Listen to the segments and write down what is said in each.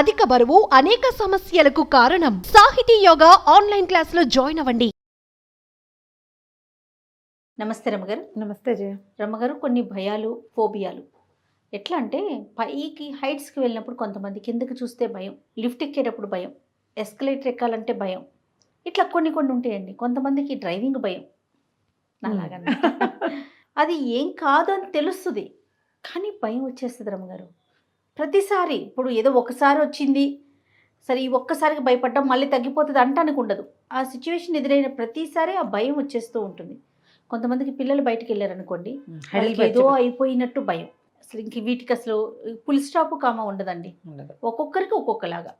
అధిక బరువు అనేక సమస్యలకు కారణం. సాహితీ యోగా ఆన్లైన్ క్లాసులో జాయిన్ అవ్వండి. నమస్తే రమ్మగారు. నమస్తే జయ. రమ్మగారు, కొన్ని భయాలు, ఫోబియాలు ఎట్లా అంటే, పైకి హైట్స్కి వెళ్ళినప్పుడు కొంతమంది కిందకి చూస్తే భయం, లిఫ్ట్ ఎక్కేటప్పుడు భయం, ఎస్కలేటర్ ఎక్కాలంటే భయం, ఇట్లా కొన్ని ఉంటాయండి. కొంతమందికి డ్రైవింగ్ భయం, నాలాగన్నా అది ఏం కాదు అని తెలుస్తుంది, కానీ భయం వచ్చేస్తుంది రమ్మగారు ప్రతిసారి. ఇప్పుడు ఏదో ఒకసారి వచ్చింది సరే, ఈ ఒక్కసారికి భయపడ్డం మళ్ళీ తగ్గిపోతుంది అంటానికి ఉండదు. ఆ సిచ్యువేషన్ ఎదురైన ప్రతిసారి ఆ భయం వచ్చేస్తూ ఉంటుంది. కొంతమందికి పిల్లలు బయటికి వెళ్ళారనుకోండి, ఏదో అయిపోయినట్టు భయం. అసలు ఇంక వీటికి అసలు ఫుల్ స్టాప్ కామా ఉండదండి, ఒక్కొక్కరికి ఒక్కొక్కలాగా.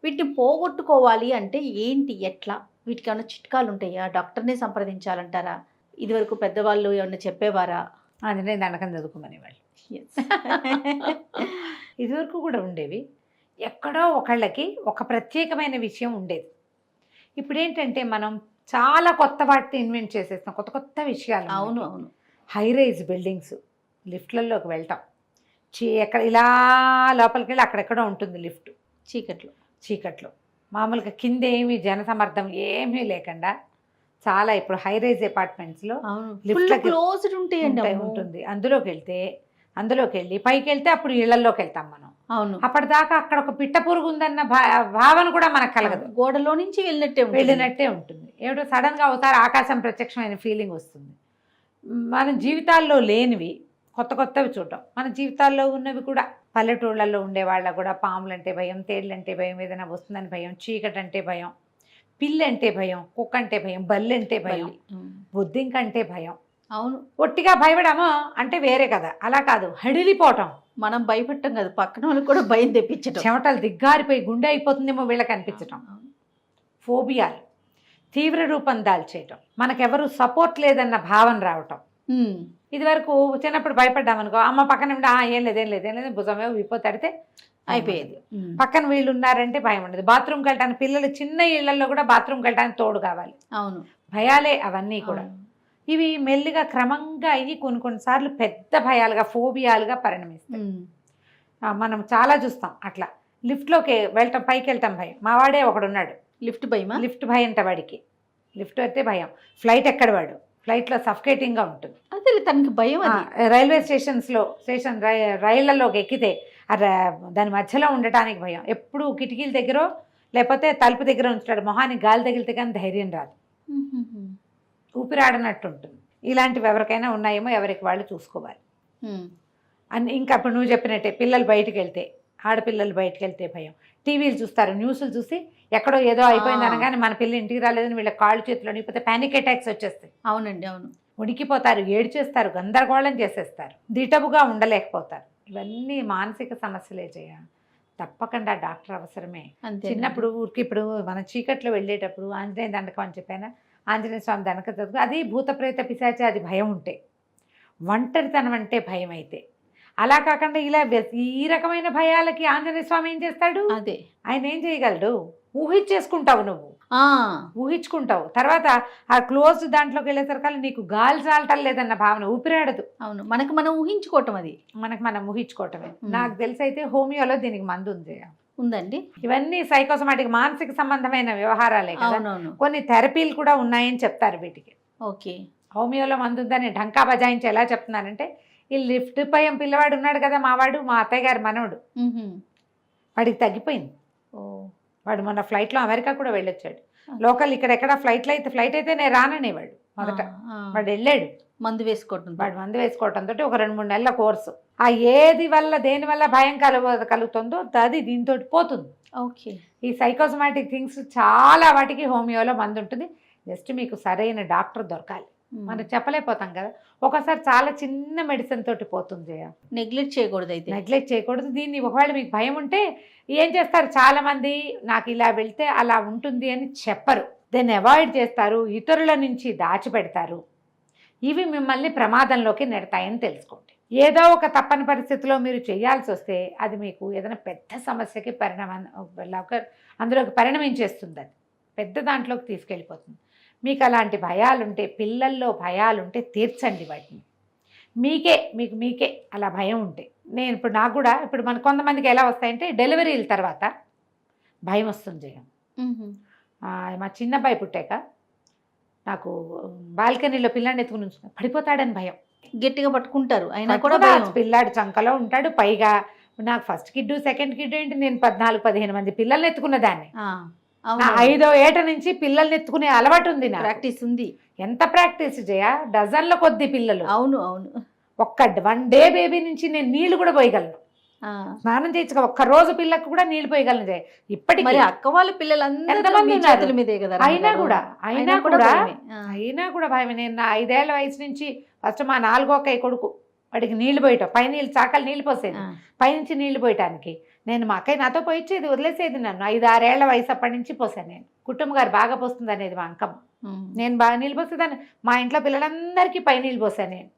వీటిని పోగొట్టుకోవాలి అంటే ఏంటి, ఎట్లా, వీటికి ఏమైనా చిట్కాలు ఉంటాయా? డాక్టర్నే సంప్రదించాలంటారా? ఇదివరకు పెద్దవాళ్ళు ఏమన్నా చెప్పేవారా? ఆంజనేయ దండకం చదువుకోమని వాళ్ళు ఇదివరకు కూడా ఉండేవి. ఎక్కడో ఒకళ్ళకి ఒక ప్రత్యేకమైన విషయం ఉండేది. ఇప్పుడు ఏంటంటే మనం చాలా కొత్త వాటిని ఇన్వెంట్ చేసేస్తాం, కొత్త కొత్త విషయాలు. అవును. హై రైజ్ బిల్డింగ్స్, లిఫ్ట్లలోకి వెళ్తాం, ఎక్కడ ఇలా లోపలికి వెళ్ళి అక్కడెక్కడో ఉంటుంది లిఫ్ట్, చీకట్లో మామూలుగా కింద ఏమి జనసమర్థం ఏమీ లేకుండా చాలా ఇప్పుడు హై రైజ్ అపార్ట్మెంట్స్లో క్లోజ్డ్ ఉంటుంది. అందులోకి వెళ్ళి పైకి వెళ్తే అప్పుడు ఇళ్లలోకి వెళ్తాం మనం. అవును. అప్పటిదాకా అక్కడ ఒక పిట్ట పురుగు ఉందన్న భావన కూడా మనకు కలగదు, గోడలో నుంచి వెళ్ళినట్టే ఉంటుంది. ఏమిటో సడన్గా అవుతారు ఆకాశం ప్రత్యక్షమైన ఫీలింగ్ వస్తుంది. మన జీవితాల్లో లేనివి కొత్త కొత్తవి చూడటం, మన జీవితాల్లో ఉన్నవి కూడా. పల్లెటూళ్ళల్లో ఉండే వాళ్ళకు కూడా పాములంటే భయం, తేళ్ళంటే భయం, ఏదైనా వస్తుందని భయం, చీకటి అంటే భయం, పిల్లి అంటే భయం, కుక్క అంటే భయం, బల్లి అంటే భయం, బొద్దింక అంటే భయం. అవును. ఒట్టిగా భయపడమో అంటే వేరే కదా, అలా కాదు, హడిలిపోవటం. మనం భయపెట్టం కదా, పక్కన వాళ్ళకి కూడా భయం తెప్పించటం, చెమటలు దిగ్గారిపోయి గుండె అయిపోతుందేమో వీళ్ళకి అనిపించటం. ఫోబియాలు తీవ్ర రూపం దాల్చేయటం, మనకెవరు సపోర్ట్ లేదన్న భావన రావటం. ఇది వరకు చిన్నప్పుడు భయపడ్డామనుకో, అమ్మ పక్కన ఏం లేదు భుజమే విపోతాడితే అయిపోయేది. పక్కన వీళ్ళు ఉన్నారంటే భయం ఉండదు. బాత్రూమ్కి వెళ్ళడానికి పిల్లలు చిన్న ఇళ్లలో కూడా బాత్రూమ్కి వెళ్ళడానికి తోడు కావాలి. అవును. భయాలే అవన్నీ కూడా. ఇవి మెల్లిగా క్రమంగా అయ్యి కొన్నిసార్లు పెద్ద భయాలుగా, ఫోబియాలుగా పరిణమిస్తాయి. మనం చాలా చూస్తాం అట్లా. లిఫ్ట్లోకి వెళ్ళటం, పైకి వెళ్తాం భయం. మావాడే ఒకడున్నాడు, లిఫ్ట్ భయం అంట వాడికి. లిఫ్ట్ అయితే భయం. ఫ్లైట్ ఎక్కడ వాడు, ఫ్లైట్లో సఫకేటింగ్గా ఉంటుంది, అదే తనకి భయం. రైల్వే రైళ్లలోకి ఎక్కితే దాని మధ్యలో ఉండటానికి భయం. ఎప్పుడు కిటికీల దగ్గర లేకపోతే తలుపు దగ్గర ఉంచుతాడు, మొహానికి గాలి తగిలితే కానీ ధైర్యం రాదు, ఊపిరాడనట్టు ఉంటుంది. ఇలాంటివి ఎవరికైనా ఉన్నాయేమో ఎవరికి వాళ్ళు చూసుకోవాలి. ఇంకా అప్పుడు నువ్వు చెప్పినట్టే పిల్లలు బయటకు వెళ్తే, ఆడపిల్లలు బయటకు వెళ్తే భయం. టీవీలు చూస్తారు, న్యూస్లు చూసి ఎక్కడో ఏదో అయిపోయింది అనగానే మన పిల్లలు ఇంటికి రాలేదని వీళ్ళ కాళ్ళు చేతులు అడిగిపోతే పానిక్ అటాక్స్ వచ్చేస్తాయి. అవునండి, అవును. ఉడికిపోతారు, ఏడ్చేస్తారు, గందరగోళం చేసేస్తారు, దిటవుగా ఉండలేకపోతారు. ఇవన్నీ మానసిక సమస్యలే చేయ. తప్పకుండా డాక్టర్ అవసరమే. చిన్నప్పుడు ఊరికి ఇప్పుడు మన చీకట్లో వెళ్ళేటప్పుడు ఆంజనేయ దండకం అని చెప్పాను, ఆంజనేయ స్వామి దండకం చదువు, అది భూత ప్రేత పిశాచి అది భయం ఉంటే, ఒంటరితనం అంటే భయం అయితే. అలా కాకుండా ఇలా ఈ రకమైన భయాలకి ఆంజనేయ స్వామి ఏం చేస్తాడు? అదే ఆయన ఏం చేయగలడు? ఊహించేసుకుంటావు, నువ్వు ఊహించుకుంటావు. తర్వాత ఆ క్లోజ్ దాంట్లోకి వెళ్ళేసరికి నీకు గాలి చాలటం లేదన్న భావన, ఊపిరాడదు. అవును, మనం ఊహించుకోవటం, అది మనం ఊహించుకోవటమే. నాకు తెలిసి అయితే హోమియోలో దీనికి మందు ఉందండి. ఇవన్నీ సైకోసమాటిక్ మానసిక సంబంధమైన వ్యవహారాలే కదా. కొన్ని థెరపీలు కూడా ఉన్నాయని చెప్తారు వీటికి. ఓకే. హోమియోలో మందు ఉందని ఢంకా బజాయించి ఎలా చెప్తున్నారంటే, ఈ లిఫ్ట్ భయం పిల్లవాడు ఉన్నాడు కదా, మావాడు, మా అత్తయ్య గారి మనవడు, వాడికి తగ్గిపోయింది. వాడు మొన్న ఫ్లైట్లో అమెరికా కూడా వెళ్ళొచ్చాడు. లోకల్ ఇక్కడెక్కడ ఫ్లైట్ అయితే నేను రాననేవాడు మొదట. వాడు వెళ్ళాడు మందు వేసుకోవటంతో ఒక 2-3 నెలల కోర్సు. ఆ దేని వల్ల భయం కలుగుతుందో అది దీంతో పోతుంది. ఓకే. ఈ సైకోసమాటిక్ థింగ్స్ చాలా వాటికి హోమియోలో మందు ఉంటుంది. జస్ట్ మీకు సరైన డాక్టర్ దొరకాలి. మనం చెప్పలేకపోతాం కదా, ఒకసారి చాలా చిన్న మెడిసిన్ తోటి పోతుంది. నెగ్లెక్ట్ చేయకూడదు దీన్ని. ఒకవేళ మీకు భయం ఉంటే ఏం చేస్తారు, చాలా మంది నాకు ఇలా వెళ్తే అలా ఉంటుంది అని చెప్పరు, దాన్ని అవాయిడ్ చేస్తారు, ఇతరుల నుంచి దాచిపెడతారు. ఇవి మిమ్మల్ని ప్రమాదంలోకి నెడతాయని తెలుసుకోండి. ఏదో ఒక తప్పని పరిస్థితిలో మీరు చేయాల్సి వస్తే అది మీకు ఏదైనా పెద్ద సమస్యకి అందులోకి పరిణమించేస్తుంది, అది పెద్ద దాంట్లోకి తీసుకెళ్ళిపోతుంది. మీకు అలాంటి భయాలుంటే, పిల్లల్లో భయాలుంటే తీర్చండి వాటిని. మీకే అలా భయం ఉంటే, నేను ఇప్పుడు నాకు కూడా ఇప్పుడు మన కొంతమందికి ఎలా వస్తాయంటే డెలివరీల తర్వాత భయం వస్తుంది జయం. మా చిన్న అబ్బాయి పుట్టాక నాకు బాల్కనీలో పిల్లాడిని ఎత్తుకుని ఉంచుకున్నా, పడిపోతాడని భయం. గట్టిగా పట్టుకుంటారు అయినా కూడా పట్టుకున్నా, భయం. పిల్లాడు చంకలో ఉంటాడు. పైగా నాకు ఫస్ట్ కిడ్ సెకండ్ కిడ్ ఏంటి, నేను 14-15 మంది పిల్లల్ని ఎత్తుకున్న దాన్ని. నా 5వ ఏట నుంచి పిల్లల్ని ఎత్తుకునే అలవాటు ఉంది, నా ప్రాక్టీస్ ఉంది. ఎంత ప్రాక్టీస్ జయ, డజన్ల కొద్ది పిల్లలు. అవును. ఒక్క 1 డే బేబీ నుంచి నేను నీళ్లు కూడా పోయగలను, స్నానం చేయించుకో. ఒక్క రోజు పిల్లకు కూడా నీళ్లు పోయగలను జయ. ఇప్పటికి మరి అక్క వాళ్ళ పిల్లలందరూ మీ చేతుల మీదే కదా. అయినా కూడా భయమే. నేను నా 5 ఏళ్ల వయసు నుంచి ఫస్ట్ మా 4వ అక్కయ్య కొడుకు, వాడికి నీళ్లు పోయటం, పై నీళ్ళు చాకలు నీళ్ళు పోసేది, పైనుంచి నీళ్లు పోయటానికి నేను మా అక్కయ్య నాతో పోయిచ్చేది, వదిలేసేది నన్ను. 5-6 ఏళ్ల వయసు అప్పటి నుంచి పోసాను నేను. కుటుంబ గారు బాగా పోస్తుంది అనేది మా అంకమ్మ. నేను బాగా నీళ్ళు పోసేదాన్ని. మా ఇంట్లో పిల్లలందరికీ పై నీళ్ళు పోసాను నేను.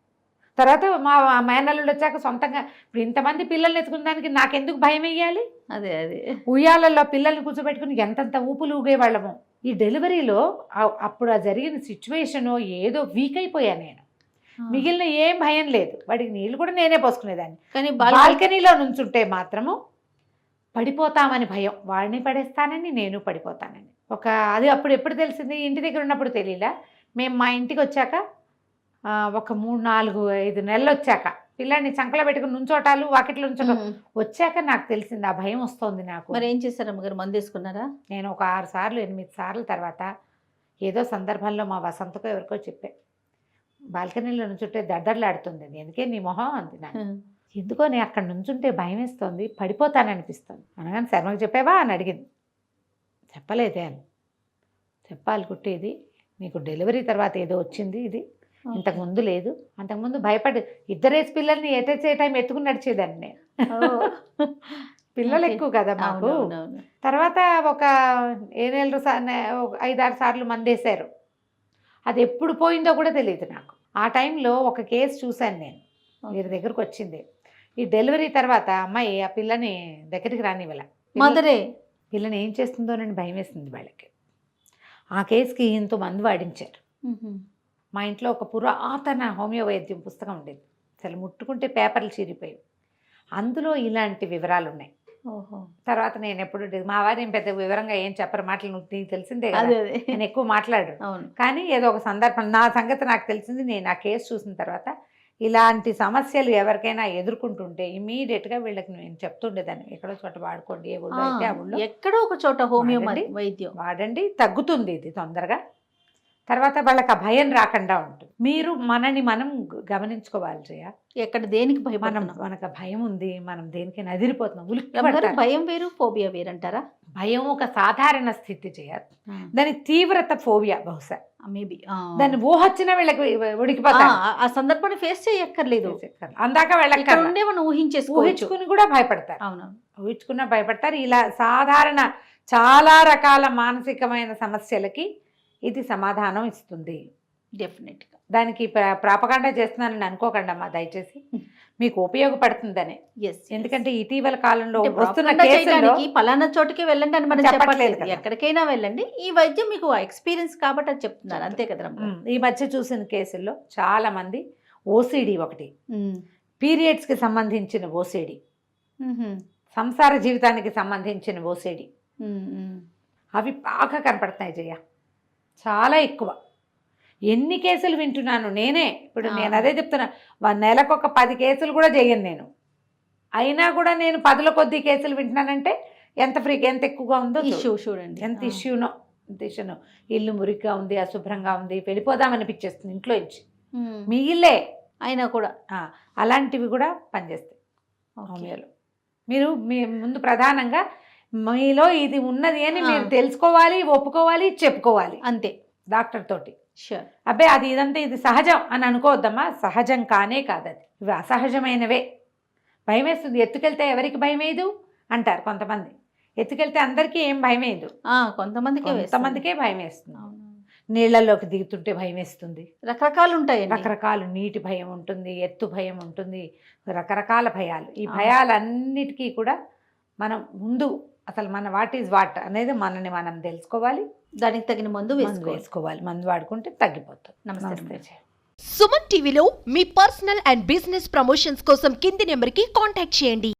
తర్వాత మా మేనల్లుడు వచ్చాక సొంతంగా ఇప్పుడు ఇంతమంది పిల్లల్ని ఎత్తుకున్న దానికి నాకెందుకు భయం వేయాలి? అదే ఉయ్యాలల్లో పిల్లల్ని కూర్చోబెట్టుకుని ఎంతంత ఊపులు ఊగేవాళ్ళము. ఈ డెలివరీలో అప్పుడు ఆ జరిగిన సిచ్యువేషను ఏదో వీక్ అయిపోయాను నేను. మిగిలిన ఏం భయం లేదు, వాడికి నీళ్ళు కూడా నేనే పోసుకునేదాన్ని. కానీ బాల్కనీలో నుంచుంటే మాత్రము పడిపోతామని భయం. వాడిని పడేస్తానని, నేను పడిపోతానని. అది అప్పుడు ఎప్పుడు తెలిసింది, ఇంటి దగ్గర ఉన్నప్పుడు తెలియలా. మేము మా ఇంటికి వచ్చాక ఒక 3-4-5 నెలలు వచ్చాక పిల్లాడిని చంకలో పెట్టుకుని నుంచోటాలు, వాకిట్లో నుంచోటం వచ్చాక నాకు తెలిసింది ఆ భయం వస్తుంది నాకు. మరి ఏం చేశారు అమ్మగారు, మందు వేసుకున్నారా? నేను ఒక 6 సార్లు 8 సార్లు తర్వాత ఏదో సందర్భంలో మా వసంతకో ఎవరికో చెప్పే, బాల్కనీలో నుంచుంటే దడ్డర్లాడుతుంది, ఎందుకే నీ మొహం అంది నాకు. ఎందుకో నేను అక్కడ నుంచుంటే భయం వేస్తుంది, పడిపోతాననిపిస్తుంది. అనగానే శర్మకు చెప్పావా అని అడిగింది. చెప్పలేదే అని. చెప్పాలి కుట్టేది, నీకు డెలివరీ తర్వాత ఏదో వచ్చింది, ఇది ఇంతకుముందు లేదు. అంతకుముందు భయపడి 2 ఏజ్ పిల్లల్ని ఏ టైం ఎత్తుకుని నడిచేదాన్ని నేను. పిల్లలు ఎక్కువ కదా మాకు. తర్వాత ఒక 5-6 సార్లు మందేశారు. అది ఎప్పుడు పోయిందో కూడా తెలియదు నాకు. ఆ టైంలో ఒక కేసు చూశాను నేను, వీరి దగ్గరకు వచ్చింది. ఈ డెలివరీ తర్వాత అమ్మాయి ఆ పిల్లని దగ్గరికి రానివ్వాల, మదరే పిల్లని ఏం చేస్తుందోనని భయం వేస్తుంది వాళ్ళకి. ఆ కేసుకి ఇంత మందు వాడించారు. మా ఇంట్లో ఒక పురాతన హోమియో వైద్యం పుస్తకం ఉండేది, అసలు ముట్టుకుంటే పేపర్లు చీరిపోయాయి. అందులో ఇలాంటి వివరాలు ఉన్నాయి. తర్వాత నేను ఎప్పుడు మా వారు ఏం పెద్ద వివరంగా ఏం చెప్పరు, మాటలు నీకు తెలిసిందే కదా, నేను ఎక్కువ మాట్లాడు. కానీ ఏదో ఒక సందర్భం నా సంగతి నాకు తెలిసింది. నేను ఆ కేసు చూసిన తర్వాత ఇలాంటి సమస్యలు ఎవరికైనా ఎదుర్కొంటుంటే ఇమీడియట్గా వీళ్ళకి నేను చెప్తుండేదాన్ని, ఎక్కడో చోట వాడుకోండి, ఏ ఊళ్ళో అయితే ఆ ఊళ్ళో ఎక్కడో ఒక చోట హోమియో వైద్యం వాడండి, తగ్గుతుంది ఇది తొందరగా. తర్వాత వాళ్ళకి ఆ భయం రాకుండా ఉంటుంది. మీరు మనని మనం గమనించుకోవాలి జయ. ఎక్కడ దేనికి భయం, మనకు భయం ఉంది, మనం దేనికైనా అదిరిపోతున్నాం. భయం వేరు, ఫోబియా వేరంటారా? భయం ఒక సాధారణ స్థితి జయ, దాని తీవ్రత ఫోబియా బహుశా. మేబీ దాన్ని ఊహొచ్చిన వీళ్ళకి ఉడికిపోతారు. ఆ సందర్భాన్ని ఫేస్ చేయక్కర్లేదు, అందాక వీళ్ళకి ఊహించుకుని కూడా భయపడతారు. అవును, ఊహించుకున్నా భయపడతారు. ఇలా సాధారణ చాలా రకాల మానసికమైన సమస్యలకి ఇది సమాధానం ఇస్తుంది. డెఫినెట్గా దానికి ప్రాపగాండా చేస్తున్నానని అనుకోకండి అమ్మా దయచేసి, మీకు ఉపయోగపడుతుందని. ఎందుకంటే ఇటీవల కాలంలో వస్తున్న కేసుల్లో పలానా చోటుకి వెళ్ళండి అని మనం చెప్పట్లేదు, ఎక్కడికైనా వెళ్ళండి, ఈ వైద్యం మీకు ఎక్స్పీరియన్స్ కాబట్టి అది చెప్తున్నారు, అంతే కదా. ఈ మధ్య చూసిన కేసుల్లో చాలా మంది ఓసిడి, ఒకటి పీరియడ్స్కి సంబంధించిన ఓసిడి, సంసార జీవితానికి సంబంధించిన ఓసిడి, అవి బాగా కనపడుతున్నాయి జయ, చాలా ఎక్కువ. ఎన్ని కేసులు వింటున్నాను నేనే. ఇప్పుడు నేను అదే చెప్తున్నా, నెలకు ఒక 10 కేసులు కూడా చేయను నేను. అయినా కూడా నేను 10ల కొద్ది కేసులు వింటున్నానంటే ఎంత ఎక్కువగా ఉందో ఇష్యూ చూడండి, ఎంత ఇష్యూనో. ఇల్లు మురిగ్గా ఉంది, అశుభ్రంగా ఉంది, వెళ్ళిపోదామనిపించేస్తుంది ఇంట్లో నుంచి. మీ ఇల్లే అయినా కూడా అలాంటివి కూడా పనిచేస్తాయి హోమియోలో. మీరు మీ ముందు ప్రధానంగా మీలో ఇది ఉన్నది అని మీరు తెలుసుకోవాలి, ఒప్పుకోవాలి, చెప్పుకోవాలి, అంతే డాక్టర్ తోటి. అబ్బే అది ఇదంతా ఇది సహజం అని అనుకోవద్దమ్మా, సహజం కానే కాదది, ఇవి అసహజమైనవే. భయం వేస్తుంది, ఎత్తుకెళ్తే ఎవరికి భయం వేయదు అంటారు కొంతమంది. ఎత్తుకెళ్తే అందరికీ ఏం భయం వేయదు, కొంతమందికే భయం వేస్తుంది. నీళ్లలోకి దిగుతుంటే భయం వేస్తుంది, రకరకాలు ఉంటాయి, రకరకాలు. నీటి భయం ఉంటుంది, ఎత్తు భయం ఉంటుంది, రకరకాల భయాలు. ఈ భయాలన్నిటికీ కూడా మనం ముందు అసలు మన వాట్ ఈజ్ వాట్ అనేది మనని మనం తెలుసుకోవాలి, దానికి తగిన మందు వేసుకోవాలి. మందు వాడుకుంటే తగ్గిపోతుంది. నమస్తే. సుమన్ టీవీలో మీ పర్సనల్ అండ్ బిజినెస్ ప్రమోషన్స్ కోసం కింది నెంబర్కి కాంటాక్ట్ చేయండి.